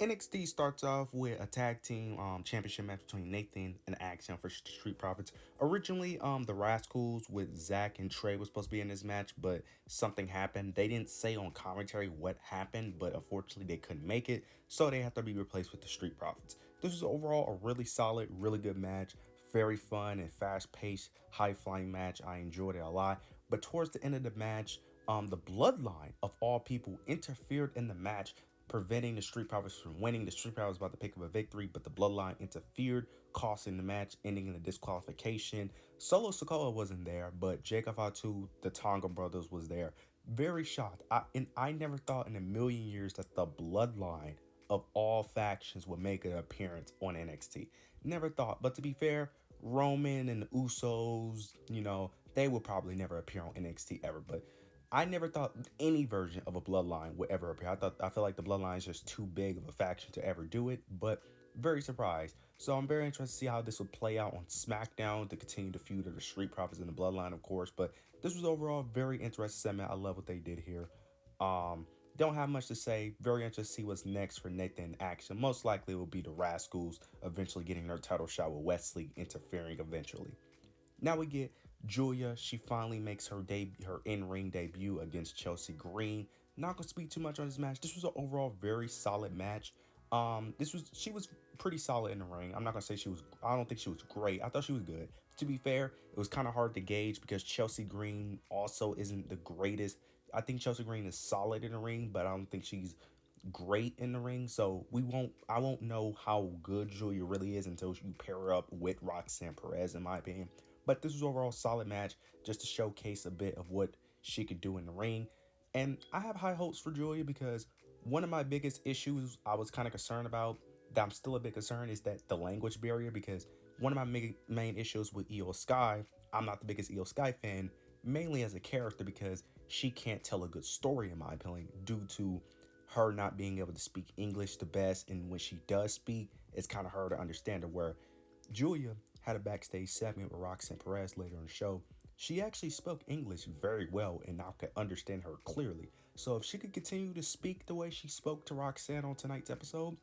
NXT starts off with a tag team championship match between Nathan and Action for Street Profits. Originally, the Rascals with Zack and Trey was supposed to be in this match, but something happened. They didn't say on commentary what happened, but unfortunately they couldn't make it, so they have to be replaced with the Street Profits. This was overall a really solid, really good match. Very fun and fast-paced, high-flying match. I enjoyed it a lot. But towards the end of the match, the Bloodline of all people interfered in the match, preventing the Street Profits from winning. The Street Profits was about to pick up a victory, but the Bloodline interfered, costing the match, ending in a disqualification. Solo Sikoa wasn't there, but Jacob Fatu, the Tonga brothers, was there. Very shocked. I never thought in a million years that the Bloodline of all factions would make an appearance on NXT. Never thought. But to be fair, Roman and the Usos, they will probably never appear on NXT ever. But I never thought any version of a Bloodline would ever appear. I feel like the Bloodline is just too big of a faction to ever do it, but very surprised. So I'm very interested to see how this will play out on SmackDown to continue the feud of the Street Profits and the Bloodline, of course. But this was overall a very interesting segment. I love what they did here. Don't have much to say. Very interested to see what's next for Nathan in Action. Most likely it will be the Rascals eventually getting their title shot with Wesley interfering eventually. Now we get Giulia. She finally makes her in-ring debut against Chelsea Green. Not gonna speak too much on this match. This was an overall very solid match. She was pretty solid in the ring. I'm not gonna say I don't think she was great. I thought she was good. To be fair, it was kind of hard to gauge because Chelsea Green also isn't the greatest. I think Chelsea Green is solid in the ring, but I don't think she's great in the ring. So I won't know how good Giulia really is until you pair her up with Roxanne Perez, in my opinion. But this was overall a solid match just to showcase a bit of what she could do in the ring. And I have high hopes for Giulia because one of my biggest issues I was kind of concerned about, that I'm still a bit concerned, is that the language barrier. Because one of my main issues with Io Sky, I'm not the biggest Io Sky fan, mainly as a character because she can't tell a good story, in my opinion, due to her not being able to speak English the best. And when she does speak, it's kind of hard to understand her. Where Giulia had a backstage segment with Roxanne Perez later in the show. She actually spoke English very well and I could understand her clearly. So if she could continue to speak the way she spoke to Roxanne on tonight's episode,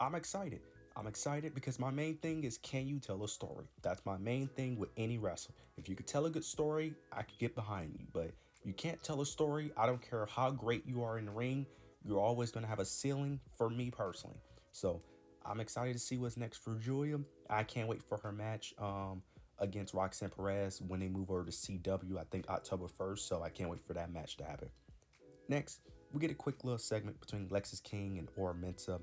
I'm excited. I'm excited because my main thing is, can you tell a story? That's my main thing with any wrestler. If you could tell a good story, I could get behind you. But if you can't tell a story, I don't care how great you are in the ring, you're always going to have a ceiling for me personally. So I'm excited to see what's next for Giulia. I can't wait for her match against Roxanne Perez when they move over to CW, I think October 1st. So I can't wait for that match to happen. Next, we get a quick little segment between Lexis King and Ora Mensah.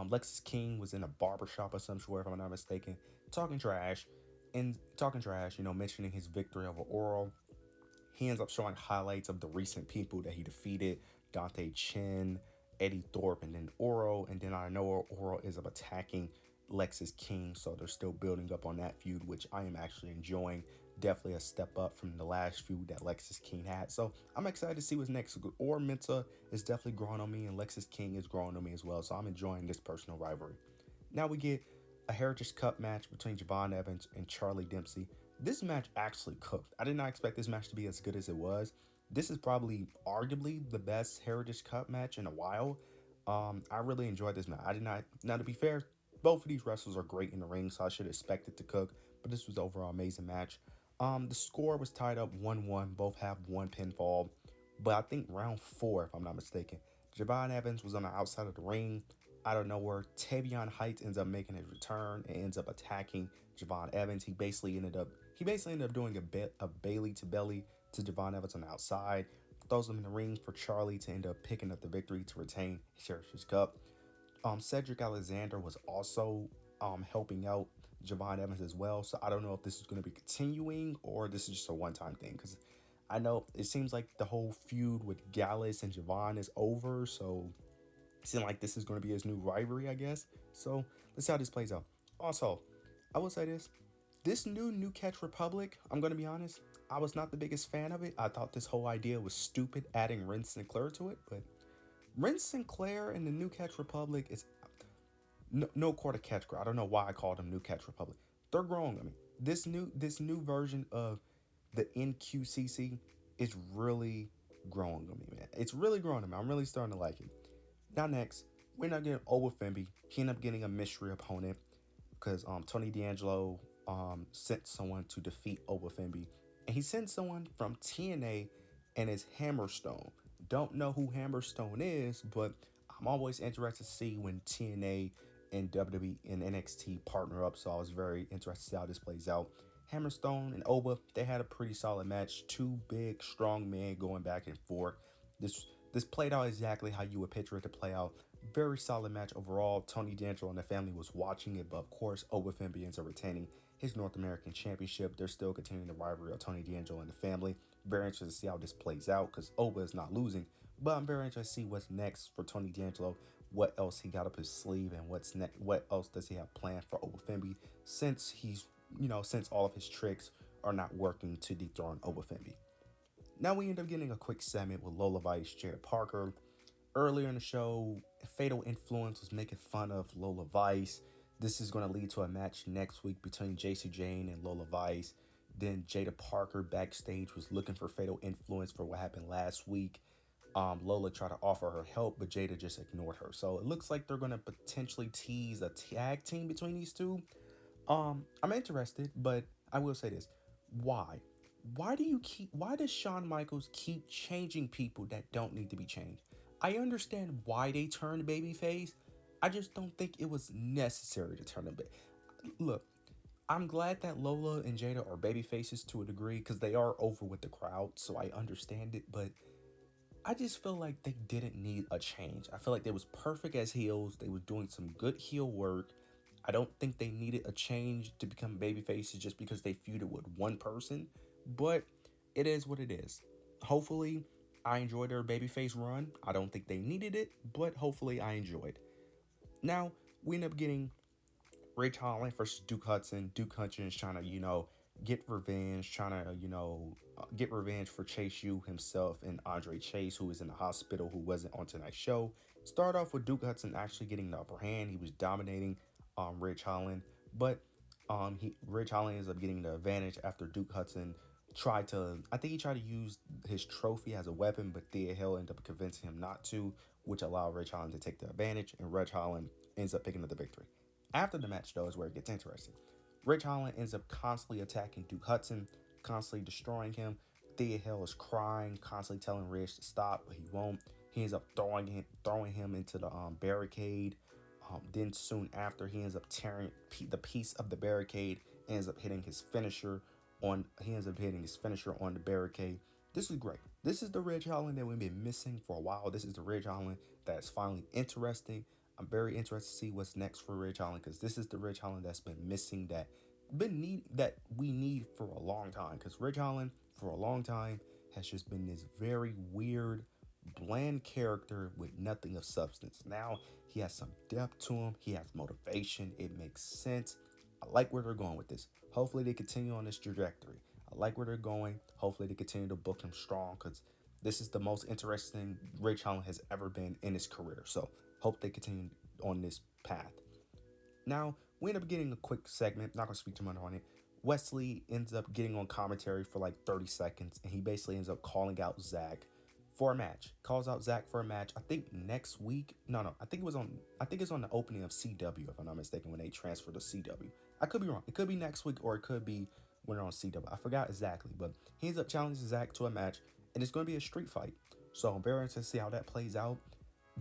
Lexis King was in a barbershop of some sort, if I'm not mistaken, talking trash, mentioning his victory over Oro. He ends up showing highlights of the recent people that he defeated: Dante Chen, Eddie Thorpe, and then Oro. And then I know Oro is up attacking Lexis King, so they're still building up on that feud, which I am actually enjoying. Definitely a step up from the last feud that Lexis King had. So I'm excited to see what's next. Oro Mensah is definitely growing on me, and Lexis King is growing on me as well. So I'm enjoying this personal rivalry. Now we get a Heritage Cup match between Javon Evans and Charlie Dempsey. This match actually cooked. I did not expect this match to be as good as it was. This is probably arguably the best Heritage Cup match in a while. I really enjoyed this match. I did not. Now, to be fair, both of these wrestlers are great in the ring, so I should expect it to cook. But this was overall amazing match. The score was tied up 1-1. Both have one pinfall. But I think round 4, if I'm not mistaken, Javon Evans was on the outside of the ring. Out of nowhere, Tavion Heights ends up making his return and ends up attacking Javon Evans. He basically ended up doing a Bailey to belly to Javon Evans on the outside. Throws him in the ring for Charlie to end up picking up the victory to retain his Heritage Cup. Cedric Alexander was also helping out Javon Evans as well. So I don't know if this is going to be continuing or this is just a one-time thing, because I know it seems like the whole feud with Gallus and Javon is over. So it seems like this is going to be his new rivalry, I guess. So let's see how this plays out. Also, I will say this new Catch Republic, I'm going to be honest, I was not the biggest fan of it. I thought this whole idea was stupid, adding Ren Sinclair to it, but Ren Sinclair and the New Catch Republic is no quarter catch girl. I don't know why I called them New Catch Republic. They're growing on me. This new version of the NQCC is really growing on me, man. It's really growing on me. I'm really starting to like it. Now next, we're not getting Oba Fi. He ended up getting a mystery opponent because Tony D'Angelo sent someone to defeat Oba Fi, and he sent someone from TNA, and it's Hammerstone. Don't know who Hammerstone is, but I'm always interested to see when TNA and WWE and NXT partner up. So I was very interested to see how this plays out. Hammerstone and Oba, they had a pretty solid match. Two big, strong men going back and forth. This played out exactly how you would picture it to play out. Very solid match overall. Tony D'Angelo and the family was watching it, but of course, Oba Fi ends up retaining his North American Championship. They're still continuing the rivalry of Tony D'Angelo and the family. Very interested to see how this plays out because Oba is not losing, but I'm very interested to see what's next for Tony D'Angelo. What else he got up his sleeve, and what's next? What else does he have planned for Oba Fi? Since since all of his tricks are not working to dethrone Oba Fi. Now we end up getting a quick segment with Lola Vice, Jada Parker. Earlier in the show, Fatal Influence was making fun of Lola Vice. This is going to lead to a match next week between JC Jane and Lola Vice. Then Jada Parker backstage was looking for Fatal Influence for what happened last week. Lola tried to offer her help, but Jada just ignored her. So it looks like they're going to potentially tease a tag team between these two. I'm interested, but I will say this. Why? Why does Shawn Michaels keep changing people that don't need to be changed? I understand why they turned babyface. I just don't think it was necessary to turn them back. Look, I'm glad that Lola and Jada are babyfaces to a degree because they are over with the crowd, so I understand it, but I just feel like they didn't need a change. I feel like they was perfect as heels. They were doing some good heel work. I don't think they needed a change to become baby faces just because they feuded with one person, but it is what it is. Hopefully, I enjoyed their babyface run. I don't think they needed it, but hopefully I enjoyed. Now, we end up getting Rich Holland versus Duke Hudson. Duke Hudson is trying to, get revenge, get revenge for Chase U himself and Andre Chase, who is in the hospital, who wasn't on tonight's show. Start off with Duke Hudson actually getting the upper hand. He was dominating Rich Holland, but Rich Holland ends up getting the advantage after Duke Hudson I think he tried to use his trophy as a weapon, but Thea Hill ended up convincing him not to, which allowed Rich Holland to take the advantage, and Rich Holland ends up picking up the victory. After the match, though, is where it gets interesting. Rich Holland ends up constantly attacking Duke Hudson, constantly destroying him. Thea Hill is crying, constantly telling Rich to stop, but he won't. He ends up throwing him into the barricade. Then soon after, he ends up tearing the piece of the barricade, ends up hitting his finisher on the barricade. This is great. This is the Ridge Holland that we've been missing for a while. This is the Ridge Holland that's finally interesting. I'm very interested to see what's next for Ridge Holland because this is the Ridge Holland that's been missing that we need for a long time. Because Ridge Holland for a long time has just been this very weird, bland character with nothing of substance. Now he has some depth to him. He has motivation. It makes sense. I like where they're going with this. Hopefully they continue on this trajectory. I like where they're going. Hopefully they continue to book him strong because this is the most interesting Ridge Holland has ever been in his career. So hope they continue on this path. Now, we end up getting a quick segment. Not going to speak too much on it. Wesley ends up getting on commentary for like 30 seconds, and he basically ends up calling out Zack for a match. Calls out Zack for a match. I think next week. No. I think it's on the opening of CW, if I'm not mistaken, when they transfer to CW. I could be wrong. It could be next week, or it could be when they're on CW. I forgot exactly, but he ends up challenging Zack to a match, and it's going to be a street fight. So I'm very interested to see how that plays out.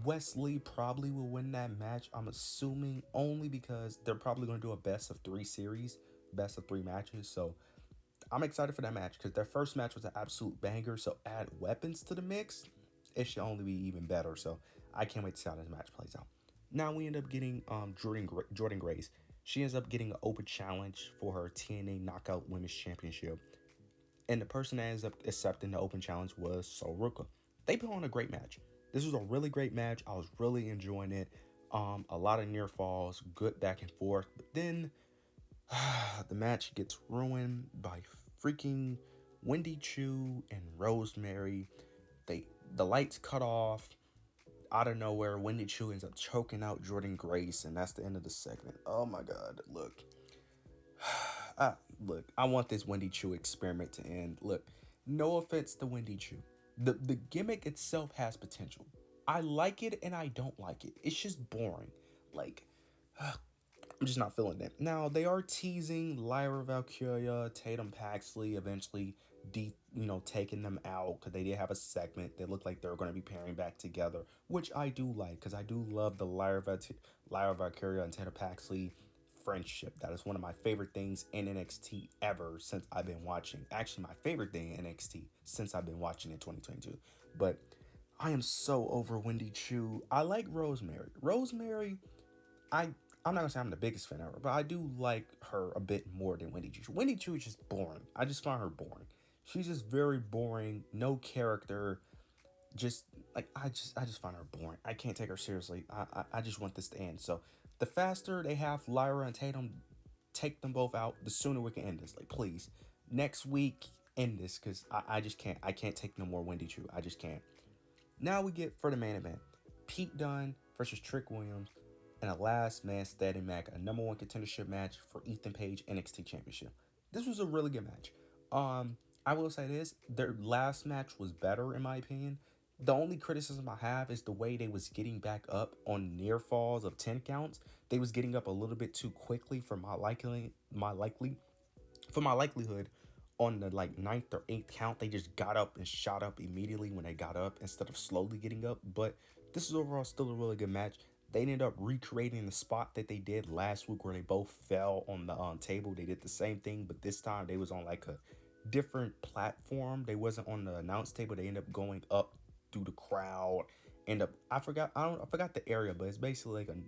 Wesley probably will win that match, I'm assuming, only because they're probably going to do a best of 3 series, best of 3 matches. So I'm excited for that match because their first match was an absolute banger. So add weapons to the mix, it should only be even better. So I can't wait to see how this match plays out. Now we end up getting Jordan Grace. She ends up getting an open challenge for her TNA Knockout Women's Championship. And the person that ends up accepting the open challenge was Soruka. They put on a great match. This was a really great match. I was really enjoying it. A lot of near falls, good back and forth. But then the match gets ruined by freaking Wendy Chu and Rosemary. The lights cut off. Out of nowhere, Wendy Chu ends up choking out Jordan Grace, and that's the end of the segment. Oh my God, look. I want this Wendy Chu experiment to end. Look, no offense to Wendy Chu. The gimmick itself has potential. I like it and I don't like it. It's just boring. Like, I'm just not feeling it. Now they are teasing Lyra Valkyria, Tatum Paxley eventually, taking them out because they did have a segment. They look like they're going to be pairing back together, which I do like because I do love the Lyra Valkyria and Tatum Paxley friendship. That is one of my favorite things in NXT ever since I've been watching. Actually, my favorite thing in NXT since I've been watching in 2022. But I am so over Wendy Chu. I like Rosemary. I I'm not gonna say I'm the biggest fan of her, but I do like her a bit more than Wendy Chu. Wendy Chu is just boring. I just find her boring. She's just very boring, no character. Just like I just find her boring. I can't take her seriously. I just want this to end. So the faster they have Lyra and Tatum take them both out, the sooner we can end this. Like please, next week end this because I just can't. I can't take no more Wendy Chu. I just can't. Now we get for the main event, Pete Dunne versus Trick Williams in a last man standing match, a number one contendership match for Ethan Page NXT Championship. This was a really good match. Um, I will say this: their last match was better in my opinion. The only criticism I have is the way they was getting back up on near falls of 10 counts. They was getting up a little bit too quickly for my likelihood on the like ninth or eighth count. They just got up and shot up immediately when they got up instead of slowly getting up. But this is overall still a really good match. They ended up recreating the spot that they did last week where they both fell on the table. They did the same thing, but this time they was on like a different platform. They wasn't on the announce table. They ended up going up through the crowd. End up I forgot the area, but it's basically like a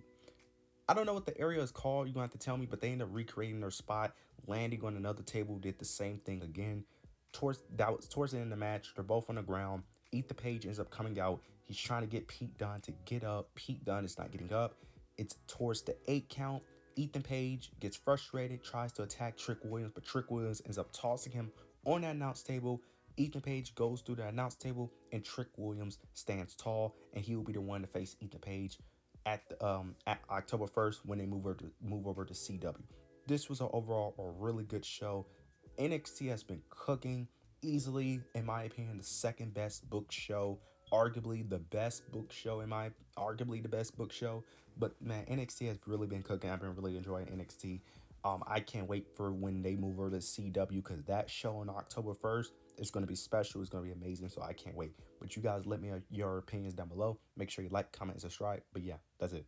I don't know what the area is called. You're gonna have to tell me. But they end up recreating their spot, landing on another table. Did the same thing again. Towards the end of the match. They're both on the ground. Ethan Page ends up coming out. He's trying to get Pete Dunne to get up. Pete Dunne is not getting up. It's towards the 8 count. Ethan Page gets frustrated, tries to attack Trick Williams, but Trick Williams ends up tossing him on that announce table. Ethan Page goes through the announce table, and Trick Williams stands tall, and he will be the one to face Ethan Page at October 1st when they move over to CW. This was overall a really good show. NXT has been cooking easily, in my opinion, the second best book show, arguably the best book show arguably the best book show. But man, NXT has really been cooking. I've been really enjoying NXT. I can't wait for when they move over to CW because that show on October 1st is going to be special. It's going to be amazing. So I can't wait. But you guys let me know your opinions down below. Make sure you like, comment, and subscribe. But yeah, that's it.